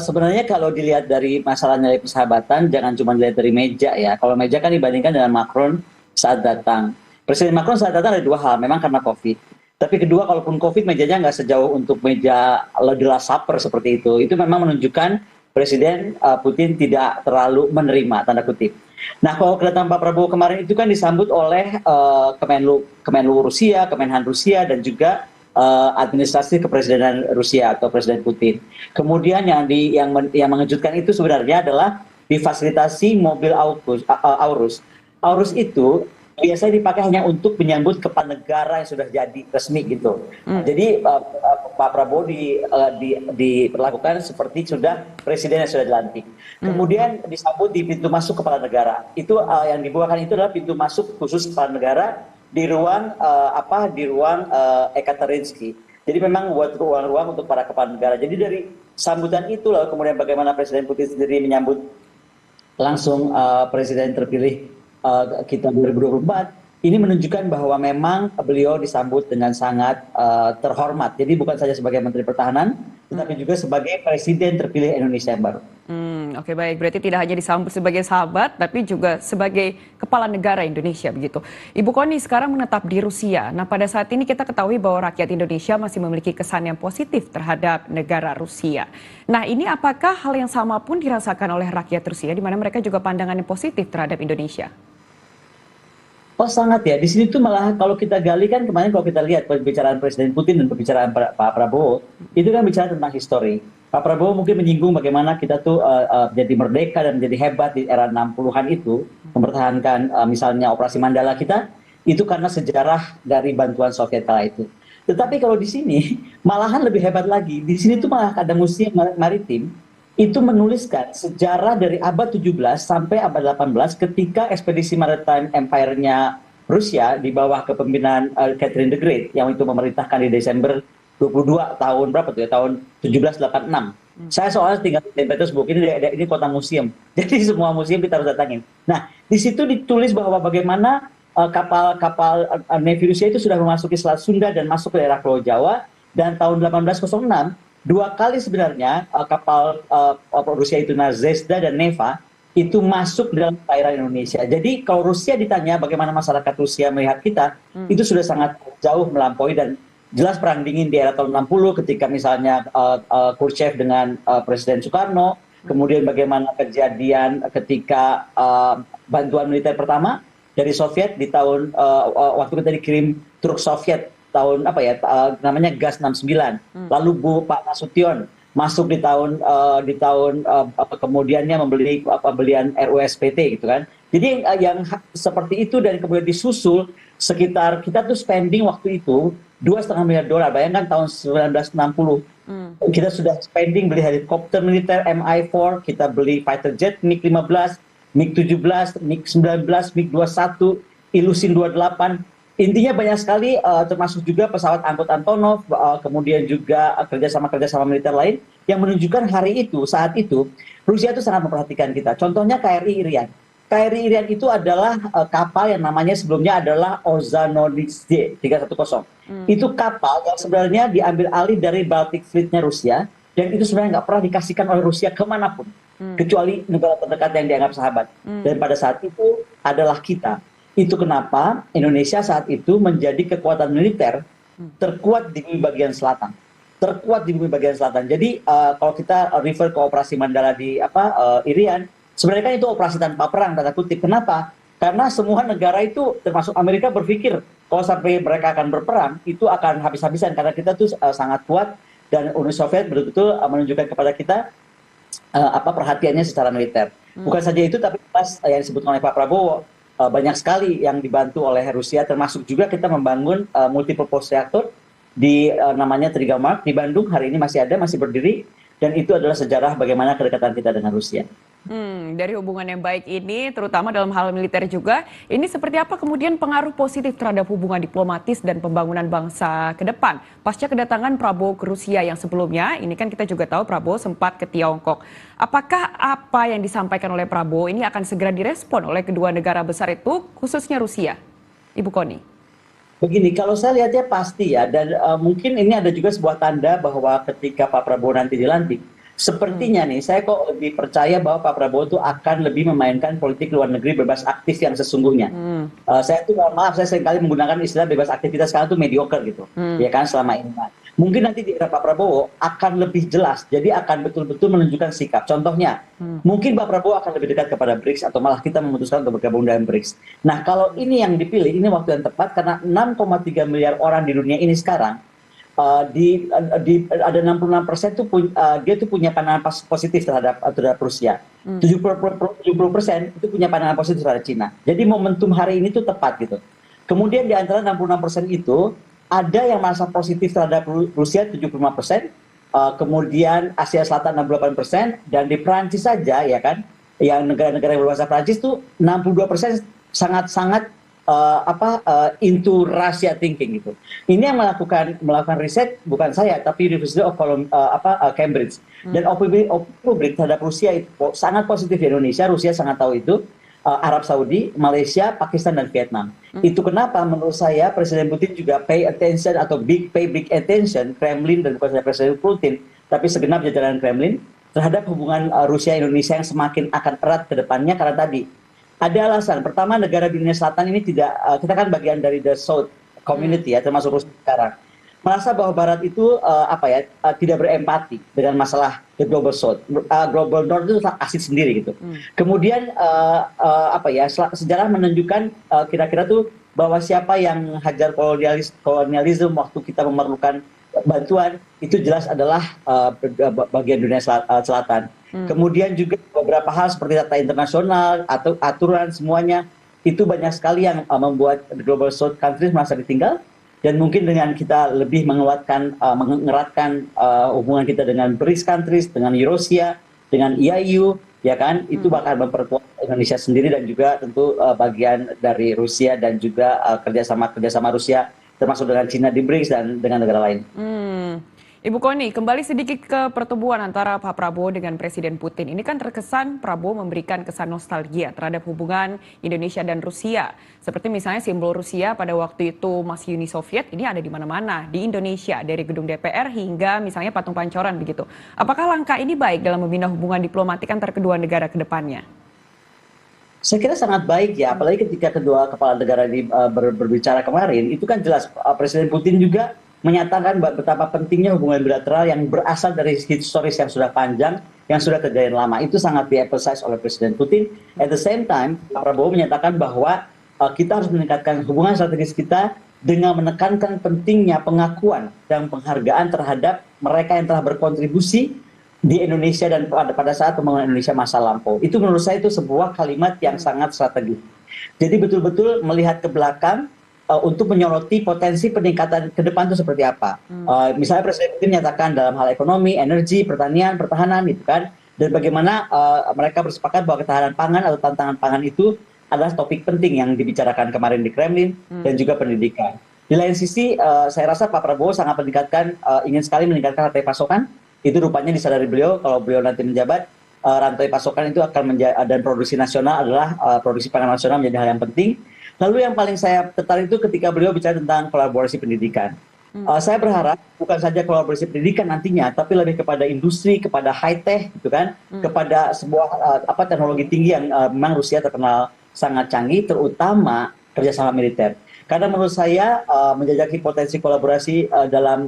Sebenarnya kalau dilihat dari masalah nilai persahabatan, jangan cuma dilihat dari meja ya. Kalau meja kan dibandingkan dengan Macron saat datang. Presiden Macron saat datang ada dua hal, memang karena COVID. Tapi kedua, kalaupun COVID, mejanya nggak sejauh untuk meja The Last Supper seperti itu. Itu memang menunjukkan Presiden Putin tidak terlalu menerima, tanda kutip. Nah, kalau kedatangan Pak Prabowo kemarin itu kan disambut oleh Kemenlu Rusia, Kemenhan Rusia, dan juga administrasi kepresidenan Rusia atau Presiden Putin. Kemudian yang mengejutkan itu sebenarnya adalah difasilitasi mobil Aurus. Aurus itu biasanya dipakai hanya untuk menyambut kepala negara yang sudah jadi resmi gitu. Jadi Pak Prabowo diperlakukan seperti sudah presiden yang sudah dilantik. Kemudian disambut di pintu masuk kepala negara. Itu yang dibukakan itu adalah pintu masuk khusus kepala negara di ruang Ekaterinsky. Jadi memang buat ruang-ruang untuk para kepala negara. Jadi dari sambutan itu lalu kemudian bagaimana Presiden Putin sendiri menyambut langsung presiden terpilih kita 2024, ini menunjukkan bahwa memang beliau disambut dengan sangat terhormat. Jadi bukan saja sebagai Menteri Pertahanan, tetapi juga sebagai Presiden terpilih Indonesia yang baru. Oke, baik. Berarti tidak hanya disambut sebagai sahabat, tapi juga sebagai kepala negara Indonesia begitu. Ibu Koni sekarang menetap di Rusia. Nah, pada saat ini kita ketahui bahwa rakyat Indonesia masih memiliki kesan yang positif terhadap negara Rusia. Nah, ini apakah hal yang sama pun dirasakan oleh rakyat Rusia, di mana mereka juga pandangannya positif terhadap Indonesia? Oh sangat ya, di sini tuh malah kalau kita gali kan kemarin kalau kita lihat pembicaraan Presiden Putin dan pembicaraan Pak Prabowo, itu kan bicara tentang histori. Pak Prabowo mungkin menyinggung bagaimana kita tuh jadi merdeka dan menjadi hebat di era 60-an itu, mempertahankan misalnya Operasi Mandala kita, itu karena sejarah dari bantuan Soviet kala itu. Tetapi kalau di sini malahan lebih hebat lagi, di sini tuh malah ada museum maritim, itu menuliskan sejarah dari abad 17 sampai abad 18 ketika ekspedisi maritime empire-nya Rusia di bawah kepemimpinan Catherine the Great yang itu memerintahkan di Desember 22 tahun berapa tuh ya, tahun 1786. Saya soalnya tinggal di Saint Petersburg, ini kota museum. Jadi semua museum kita harus datangin. Nah, di situ ditulis bahwa bagaimana kapal-kapal Navy Rusia itu sudah memasuki Selat Sunda dan masuk ke daerah Pulau Jawa, dan tahun 1806 dua kali sebenarnya kapal Rusia itu Nazezda dan Neva itu masuk dalam perairan Indonesia. Jadi kalau Rusia ditanya bagaimana masyarakat Rusia melihat kita, itu sudah sangat jauh melampaui, dan jelas perang dingin di era tahun 60 ketika misalnya Khrushchev dengan Presiden Soekarno, kemudian bagaimana kejadian ketika bantuan militer pertama dari Soviet di tahun waktu kita dikirim truk Soviet tahun namanya Gas 69. Lalu Pak Nasution masuk di tahun kemudiannya membeli pembelian RUSPT gitu kan. Jadi yang seperti itu dan kemudian disusul sekitar kita tuh spending waktu itu $2,5 miliar. Bayangkan tahun 1960. Kita sudah spending beli helikopter militer Mi-4, kita beli fighter jet MiG-15, MiG-17, MiG-19, MiG-21, Ilyushin 28. Intinya banyak sekali, termasuk juga pesawat angkut Antonov, kemudian juga kerjasama militer lain, yang menunjukkan saat itu, Rusia itu sangat memperhatikan kita. Contohnya KRI Irian. KRI Irian itu adalah kapal yang namanya sebelumnya adalah Ozanovice 310. Itu kapal yang sebenarnya diambil alih dari Baltic Fleet-nya Rusia, dan itu sebenarnya nggak pernah dikasihkan oleh Rusia kemanapun, kecuali negara terdekat yang dianggap sahabat. Dan pada saat itu adalah kita. Itu kenapa Indonesia saat itu menjadi kekuatan militer terkuat di bumi bagian selatan. Jadi kalau kita refer ke operasi Mandala di Irian, sebenarnya kan itu operasi tanpa perang, tanda kutip. Kenapa? Karena semua negara itu termasuk Amerika berpikir kalau sampai mereka akan berperang itu akan habis-habisan, karena kita tuh sangat kuat, dan Uni Soviet betul-betul menunjukkan kepada kita perhatiannya secara militer. Bukan saja itu, tapi pas yang disebutkan oleh Pak Prabowo, banyak sekali yang dibantu oleh Rusia, termasuk juga kita membangun multipurpose reactor di namanya Trigamark di Bandung. Hari ini masih berdiri, dan itu adalah sejarah bagaimana kedekatan kita dengan Rusia. Dari hubungan yang baik ini, terutama dalam hal militer juga, ini seperti apa kemudian pengaruh positif terhadap hubungan diplomatis dan pembangunan bangsa ke depan? Pasca kedatangan Prabowo ke Rusia yang sebelumnya, ini kan kita juga tahu Prabowo sempat ke Tiongkok. Apakah apa yang disampaikan oleh Prabowo ini akan segera direspon oleh kedua negara besar itu, khususnya Rusia? Ibu Koni. Begini, kalau saya lihatnya pasti ya, dan mungkin ini ada juga sebuah tanda bahwa ketika Pak Prabowo nanti dilantik, Sepertinya nih, saya kok lebih percaya bahwa Pak Prabowo itu akan lebih memainkan politik luar negeri bebas aktif yang sesungguhnya. Saya tuh mohon maaf, saya seringkali menggunakan istilah bebas aktivitas sekarang tuh mediocre gitu, ya kan selama ini. Nah, mungkin nanti di era Pak Prabowo akan lebih jelas, jadi akan betul-betul menunjukkan sikap. Contohnya, mungkin Pak Prabowo akan lebih dekat kepada BRICS atau malah kita memutuskan untuk bergabung dengan BRICS. Nah, kalau ini yang dipilih, ini waktu yang tepat karena 6,3 miliar orang di dunia ini sekarang ada 66% tuh dia tuh punya pandangan positif terhadap Rusia. 70% itu punya pandangan positif terhadap Cina. Jadi momentum hari ini tuh tepat gitu. Kemudian di antara 66% itu ada yang merasa positif terhadap Rusia 75%, kemudian Asia Selatan 68%, dan di Prancis saja ya kan, yang negara-negara yang berbahasa Prancis tuh 62% sangat-sangat into Russia thinking gitu. Ini yang melakukan riset bukan saya tapi University of Cambridge. Dan opini publik terhadap Rusia itu sangat positif di Indonesia. Rusia sangat tahu itu. Arab Saudi, Malaysia, Pakistan dan Vietnam. Itu kenapa menurut saya Presiden Putin juga pay big attention Kremlin, dan bukan saja Presiden Putin tapi segenap jajaran Kremlin terhadap hubungan Rusia Indonesia yang semakin akan erat ke depannya karena tadi ada alasan. Pertama, negara di dunia selatan ini tidak, kita kan bagian dari the South community ya, termasuk Rusia sekarang. Merasa bahwa Barat itu tidak berempati dengan masalah the global South. Global North itu asik sendiri gitu. Kemudian sejarah menunjukkan kira-kira tuh bahwa siapa yang hajar kolonialisme waktu kita memerlukan bantuan itu jelas adalah bagian dunia selatan. Kemudian juga beberapa hal seperti data internasional atau aturan semuanya itu banyak sekali yang membuat global South countries merasa ditinggal, dan mungkin dengan kita lebih mengeratkan hubungan kita dengan BRICS countries, dengan Eurasia, dengan EIU, ya kan, itu bakal memperkuat Indonesia sendiri dan juga tentu bagian dari Rusia dan juga kerjasama Rusia termasuk dengan Cina di BRICS dan dengan negara lain. Ibu Kony, kembali sedikit ke pertemuan antara Pak Prabowo dengan Presiden Putin. Ini kan terkesan Prabowo memberikan kesan nostalgia terhadap hubungan Indonesia dan Rusia. Seperti misalnya simbol Rusia pada waktu itu masih Uni Soviet, ini ada di mana-mana di Indonesia, dari gedung DPR hingga misalnya patung Pancoran begitu. Apakah langkah ini baik dalam membina hubungan diplomatik antar kedua negara ke depannya? Saya kira sangat baik ya, apalagi ketika kedua kepala negara ini berbicara kemarin, itu kan jelas Presiden Putin juga menyatakan betapa pentingnya hubungan bilateral yang berasal dari historis yang sudah panjang, yang sudah terjalin lama. Itu sangat di-emphasize oleh Presiden Putin. At the same time, Pak Prabowo menyatakan bahwa kita harus meningkatkan hubungan strategis kita dengan menekankan pentingnya pengakuan dan penghargaan terhadap mereka yang telah berkontribusi di Indonesia dan pada saat pembangunan Indonesia masa lampau. Itu menurut saya itu sebuah kalimat yang sangat strategis. Jadi betul-betul melihat ke belakang untuk menyoroti potensi peningkatan ke depan itu seperti apa. Misalnya Presiden Putin menyatakan dalam hal ekonomi, energi, pertanian, pertahanan gitu kan. Dan bagaimana mereka bersepakat bahwa ketahanan pangan atau tantangan pangan itu adalah topik penting yang dibicarakan kemarin di Kremlin dan juga pendidikan. Di lain sisi, saya rasa Pak Prabowo sangat ingin sekali meningkatkan rantai pasokan. Itu rupanya disadari beliau kalau beliau nanti menjabat, rantai pasokan itu akan dan produksi nasional adalah produksi pangan nasional menjadi hal yang penting. Lalu yang paling saya tertarik itu ketika beliau bicara tentang kolaborasi pendidikan. Saya berharap bukan saja kolaborasi pendidikan nantinya, tapi lebih kepada industri, kepada high tech, gitu kan, kepada sebuah teknologi tinggi yang memang Rusia terkenal sangat canggih, terutama kerjasama militer. Karena menurut saya menjajaki potensi kolaborasi dalam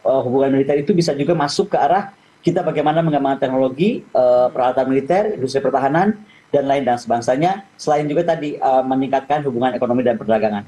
hubungan militer itu bisa juga masuk ke arah kita bagaimana mengembangkan teknologi, peralatan militer, industri pertahanan, dan lain dan sebangsanya, selain juga tadi meningkatkan hubungan ekonomi dan perdagangan.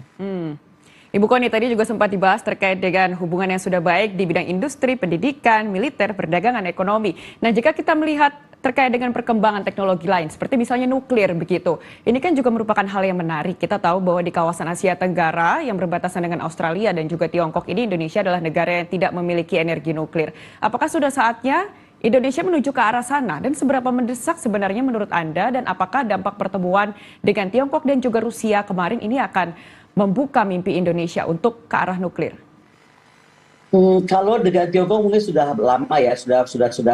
Ibu Kony, tadi juga sempat dibahas terkait dengan hubungan yang sudah baik di bidang industri, pendidikan, militer, perdagangan, ekonomi. Nah, jika kita melihat terkait dengan perkembangan teknologi lain, seperti misalnya nuklir begitu, ini kan juga merupakan hal yang menarik. Kita tahu bahwa di kawasan Asia Tenggara yang berbatasan dengan Australia dan juga Tiongkok ini, Indonesia adalah negara yang tidak memiliki energi nuklir. Apakah sudah saatnya Indonesia menuju ke arah sana, dan seberapa mendesak sebenarnya menurut Anda, dan apakah dampak pertemuan dengan Tiongkok dan juga Rusia kemarin ini akan membuka mimpi Indonesia untuk ke arah nuklir? Kalau dengan Tiongkok mungkin sudah lama ya, sudah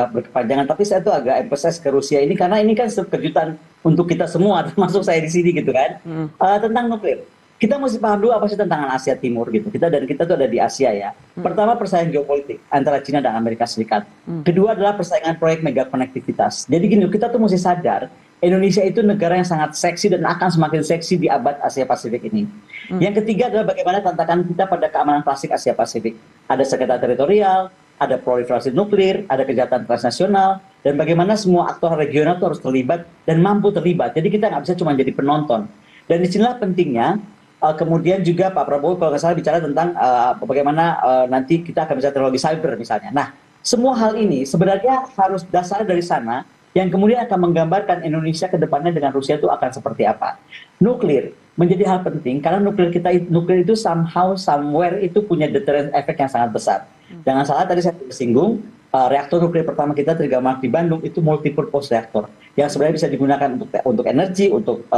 berkepanjangan, tapi saya tuh agak emphasize ke Rusia ini karena ini kan kejutan untuk kita semua, termasuk saya di sini gitu kan, tentang nuklir. kita mesti paham dulu apa sih tantangan Asia Timur gitu. Kita tuh ada di Asia ya. Pertama, persaingan geopolitik antara Cina dan Amerika Serikat. Kedua adalah persaingan proyek mega konektivitas. Jadi gini, kita tuh mesti sadar Indonesia itu negara yang sangat seksi dan akan semakin seksi di abad Asia Pasifik ini. Yang ketiga adalah bagaimana tantangan kita pada keamanan klasik Asia Pasifik. Ada sengketa teritorial, ada proliferasi nuklir, ada kejahatan transnasional, dan bagaimana semua aktor regional itu harus terlibat dan mampu terlibat. Jadi kita nggak bisa cuma jadi penonton. Dan disinilah pentingnya, kemudian juga Pak Prabowo kalau nggak salah bicara tentang bagaimana nanti kita akan bisa teknologi cyber misalnya. Nah, semua hal ini sebenarnya harus dasar dari sana, yang kemudian akan menggambarkan Indonesia ke depannya dengan Rusia itu akan seperti apa. Nuklir menjadi hal penting karena nuklir itu somehow somewhere itu punya deterrent effect yang sangat besar. Jangan salah tadi saya tersinggung, reaktor nuklir pertama kita Trigamark di Bandung itu multipurpose reaktor yang sebenarnya bisa digunakan untuk energi, untuk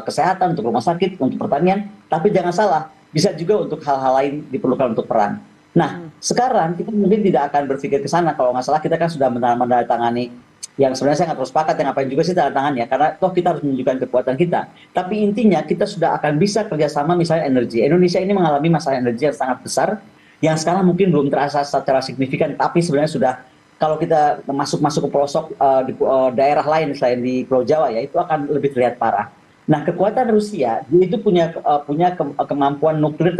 kesehatan, untuk rumah sakit, untuk pertanian, tapi jangan salah bisa juga untuk hal-hal lain diperlukan untuk perang. Nah, sekarang kita mungkin tidak akan berpikir ke sana. Kalau nggak salah kita kan sudah menandatangani yang sebenarnya saya nggak terus sepakat, yang ngapain juga sih tanda tangannya, karena toh kita harus menunjukkan kekuatan kita. Tapi intinya kita sudah akan bisa kerjasama misalnya energi. Indonesia ini mengalami masalah energi yang sangat besar, yang sekarang mungkin belum terasa secara signifikan, tapi sebenarnya sudah, kalau kita masuk ke pelosok di daerah lain selain di Pulau Jawa ya, itu akan lebih terlihat parah. Nah, kekuatan Rusia dia itu punya kemampuan nuklir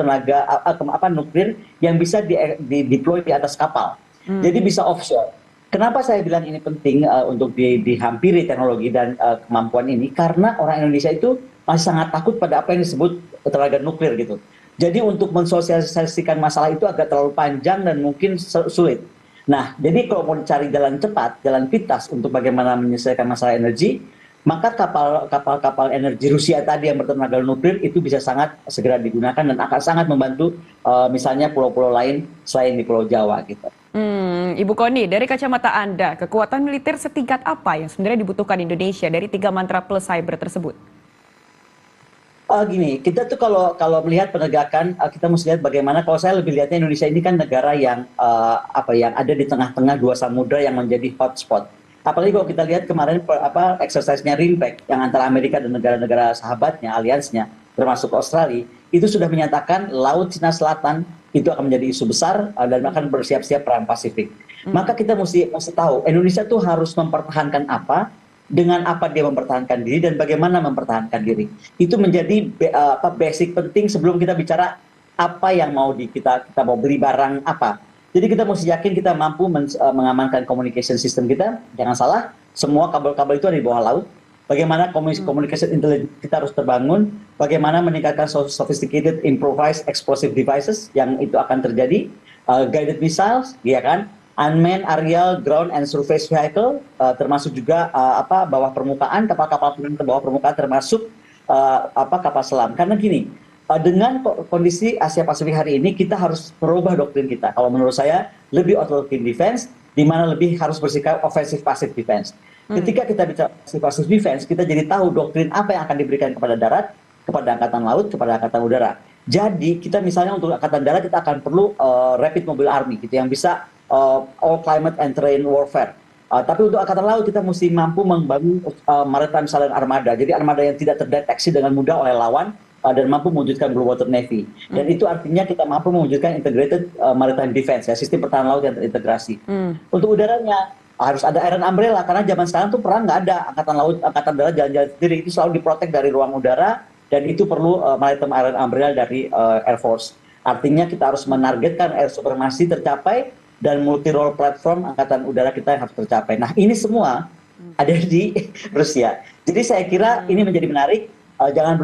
nuklir yang bisa deploy di atas kapal. Jadi bisa offshore. Kenapa saya bilang ini penting untuk dihampiri teknologi dan kemampuan ini? Karena orang Indonesia itu masih sangat takut pada apa yang disebut tenaga nuklir gitu. Jadi untuk mensosialisasikan masalah itu agak terlalu panjang dan mungkin sulit. Nah, jadi kalau mau cari jalan cepat, jalan pintas untuk bagaimana menyelesaikan masalah energi, maka kapal energi Rusia tadi yang bertenaga nuklir itu bisa sangat segera digunakan dan akan sangat membantu misalnya pulau-pulau lain selain di Pulau Jawa gitu. Ibu Kony, dari kacamata Anda, kekuatan militer setingkat apa yang sebenarnya dibutuhkan Indonesia dari 3 mantra plus cyber tersebut? Gini, kita tuh kalau melihat penegakan, kita mesti lihat bagaimana. Kalau saya lebih lihatnya Indonesia ini kan negara yang yang ada di tengah-tengah dua samudra yang menjadi hotspot. Apalagi kalau kita lihat kemarin exercise-nya RIMPAC yang antara Amerika dan negara-negara sahabatnya, aliansnya, termasuk Australia, itu sudah menyatakan Laut Cina Selatan itu akan menjadi isu besar dan akan bersiap-siap perang Pasifik. Maka kita mesti tahu Indonesia tuh harus mempertahankan apa, dengan apa dia mempertahankan diri dan bagaimana mempertahankan diri. Itu menjadi basic penting sebelum kita bicara apa yang mau kita mau beli barang apa. Jadi kita mesti yakin kita mampu mengamankan communication system kita. Jangan salah, semua kabel-kabel itu ada di bawah laut. Bagaimana communication intelligence kita harus terbangun, bagaimana meningkatkan sophisticated improvised explosive devices yang itu akan terjadi, guided missiles, ya kan, unmanned aerial ground and surface vehicle, termasuk juga bawah permukaan, kapal-kapal perang ke bawah permukaan, termasuk kapal selam. Karena gini, dengan kondisi Asia Pasifik hari ini kita harus merubah doktrin kita. Kalau menurut saya lebih authoritarian defense, di mana lebih harus bersikap offensive passive defense. Ketika kita bicara passive defense, kita jadi tahu doktrin apa yang akan diberikan kepada darat, kepada angkatan laut, kepada angkatan udara. Jadi kita misalnya untuk angkatan darat kita akan perlu rapid mobile army gitu yang bisa all climate and terrain warfare. Tapi untuk angkatan laut kita mesti mampu membangun maritime silent armada. Jadi armada yang tidak terdeteksi dengan mudah oleh lawan dan mampu mewujudkan blue water navy. Dan itu artinya kita mampu mewujudkan integrated maritime defense ya, sistem pertahanan laut yang terintegrasi. Untuk udaranya harus ada iron umbrella karena zaman sekarang tuh perang nggak ada, angkatan laut, angkatan darat jalan-jalan sendiri, itu selalu diprotek dari ruang udara dan itu perlu maritime iron umbrella dari Air Force. Artinya kita harus menargetkan air supremasi tercapai dan multi role platform angkatan udara kita yang harus tercapai. Nah ini semua ada di Rusia. Jadi saya kira ini menjadi menarik. Jangan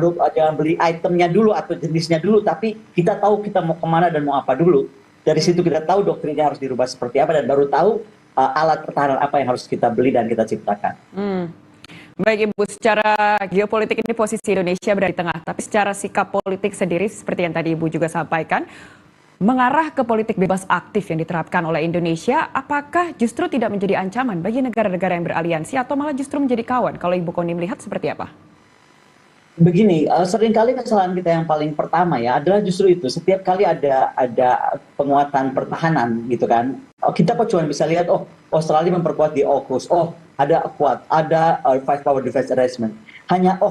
beli itemnya dulu atau jenisnya dulu, tapi kita tahu kita mau kemana dan mau apa dulu. Dari situ kita tahu doktrinnya harus dirubah seperti apa dan baru tahu alat pertahanan apa yang harus kita beli dan kita ciptakan. Baik Ibu, secara geopolitik ini posisi Indonesia berada di tengah, tapi secara sikap politik sendiri seperti yang tadi Ibu juga sampaikan, mengarah ke politik bebas aktif yang diterapkan oleh Indonesia, apakah justru tidak menjadi ancaman bagi negara-negara yang beraliansi atau malah justru menjadi kawan? Kalau Ibu Kony melihat seperti apa? Begini, seringkali kesalahan kita yang paling pertama ya adalah justru itu. Setiap kali ada penguatan pertahanan gitu kan, kita kok cuma bisa lihat, oh Australia memperkuat di AUKUS, oh ada kuat, ada Five Power Defense Arrangement. hanya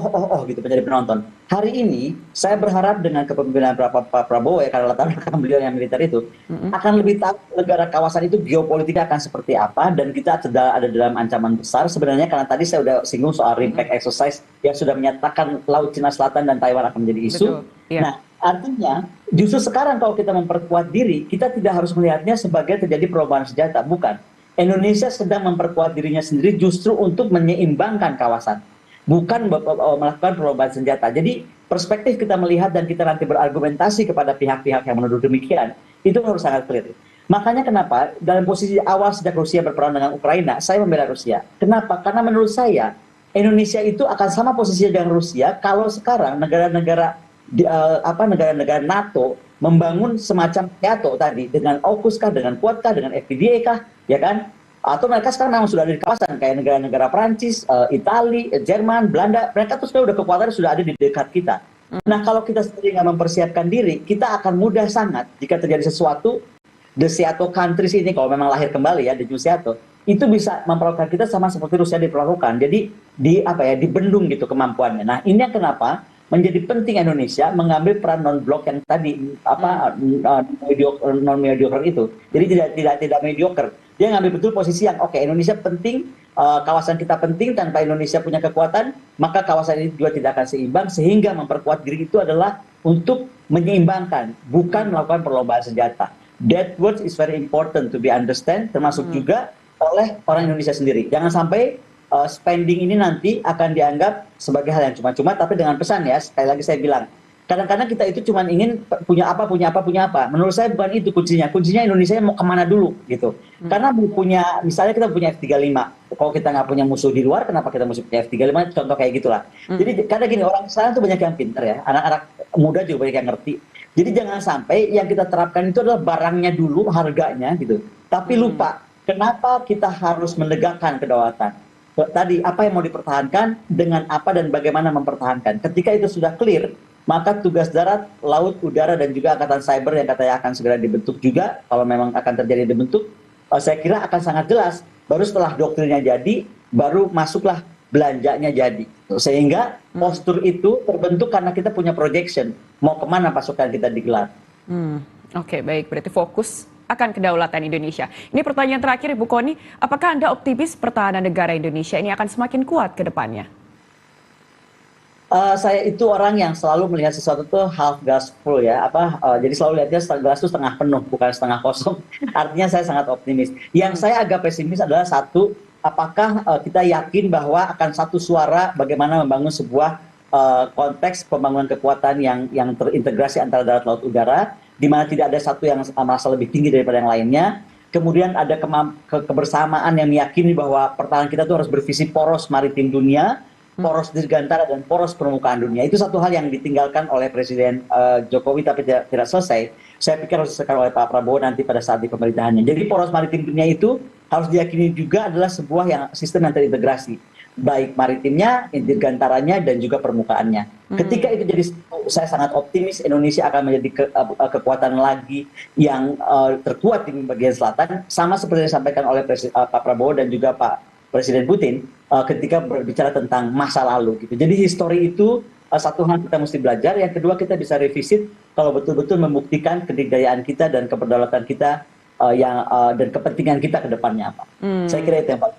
gitu menjadi penonton. Hari ini saya berharap dengan kepemimpinan Pak Prabowo ya, karena latar belakang beliau yang militer itu, akan lebih tahu negara kawasan itu geopolitiknya akan seperti apa, dan kita ada dalam ancaman besar sebenarnya, karena tadi saya sudah singgung soal Rimback exercise yang sudah menyatakan Laut Cina Selatan dan Taiwan akan menjadi isu. Betul, iya. Nah, artinya justru sekarang kalau kita memperkuat diri, kita tidak harus melihatnya sebagai terjadi perubahan senjata, bukan. Indonesia sedang memperkuat dirinya sendiri justru untuk menyeimbangkan kawasan, bukan melakukan perubahan senjata. Jadi perspektif kita melihat dan kita nanti berargumentasi kepada pihak-pihak yang menuduh demikian, itu harus sangat clear. Makanya kenapa dalam posisi awal sejak Rusia berperang dengan Ukraina, saya membela Rusia. Kenapa? Karena menurut saya Indonesia itu akan sama posisinya dengan Rusia kalau sekarang negara-negara negara-negara NATO membangun semacam NATO tadi dengan AUKUS kah, dengan Quad kah, dengan FPDA kah, ya kan? Atau mereka sekarang memang sudah ada di kawasan kayak negara-negara Prancis, Italia, Jerman, Belanda, mereka tuh sebenarnya udah kekuatannya sudah ada di dekat kita. Nah, kalau kita sendiri nggak mempersiapkan diri, kita akan mudah sangat jika terjadi sesuatu, the Seattle countries ini kalau memang lahir kembali ya, di Seattle, itu bisa memperlakukan kita sama seperti Rusia diperlakukan. Jadi dibendung gitu kemampuannya. Nah, ini yang kenapa menjadi penting Indonesia mengambil peran non-blok yang tadi non mediocre itu. Jadi tidak mediocre. Dia ngambil betul posisi yang oke, Indonesia penting, kawasan kita penting, tanpa Indonesia punya kekuatan, maka kawasan ini juga tidak akan seimbang, sehingga memperkuat diri itu adalah untuk menyeimbangkan, bukan melakukan perlombaan senjata. That word is very important to be understand, termasuk juga oleh orang Indonesia sendiri. Jangan sampai spending ini nanti akan dianggap sebagai hal yang cuma-cuma, tapi dengan pesan ya, sekali lagi saya bilang, kadang-kadang kita itu cuma ingin punya apa. Menurut saya bukan itu kuncinya. Kuncinya Indonesia mau kemana dulu gitu. Karena misalnya kita punya F-35. Kalau kita nggak punya musuh di luar, kenapa kita mesti punya F-35? Contoh kayak gitulah. Jadi kadang gini, orang sekarang tuh banyak yang pintar ya. Anak-anak muda juga banyak yang ngerti. Jadi jangan sampai yang kita terapkan itu adalah barangnya dulu, harganya gitu. Tapi lupa, kenapa kita harus menegakkan kedaulatan? Tadi, apa yang mau dipertahankan, dengan apa dan bagaimana mempertahankan. Ketika itu sudah clear, maka tugas darat, laut, udara, dan juga angkatan cyber yang katanya akan segera dibentuk juga, kalau memang akan terjadi dibentuk, saya kira akan sangat jelas. Baru setelah doktrinnya jadi, baru masuklah belanjanya jadi. Sehingga postur itu terbentuk karena kita punya projection, mau kemana pasukan kita digelar. Oke, baik. Berarti fokus akan kedaulatan Indonesia. Ini pertanyaan terakhir, Ibu Kony. Apakah Anda optimis pertahanan negara Indonesia ini akan semakin kuat ke depannya? Saya itu orang yang selalu melihat sesuatu tuh half glass full ya. Jadi selalu lihatnya gelas itu setengah penuh, bukan setengah kosong. Artinya saya sangat optimis. Yang saya agak pesimis adalah satu, apakah kita yakin bahwa akan satu suara bagaimana membangun sebuah konteks pembangunan kekuatan yang terintegrasi antara darat, laut, udara, di mana tidak ada satu yang merasa lebih tinggi daripada yang lainnya. Kemudian ada kebersamaan yang meyakini bahwa pertahanan kita itu harus bervisi poros maritim dunia, poros dirgantara, dan poros permukaan dunia. Itu satu hal yang ditinggalkan oleh Presiden Jokowi tapi tidak selesai. Saya pikir harus diselesaikan oleh Pak Prabowo nanti pada saat di pemerintahannya. Jadi poros maritim dunia itu harus diyakini juga adalah sebuah sistem yang terintegrasi, baik maritimnya, dirgantaranya, dan juga permukaannya. Ketika itu jadi, saya sangat optimis Indonesia akan menjadi kekuatan lagi yang terkuat di bagian selatan, sama seperti yang disampaikan oleh Pak Prabowo dan juga Pak Presiden Putin ketika berbicara tentang masa lalu gitu. Jadi histori itu satu hal kita mesti belajar, yang kedua kita bisa revisit kalau betul-betul membuktikan kedikdayaan kita dan kedaulatan kita dan kepentingan kita ke depannya apa. Saya kira itu yang paling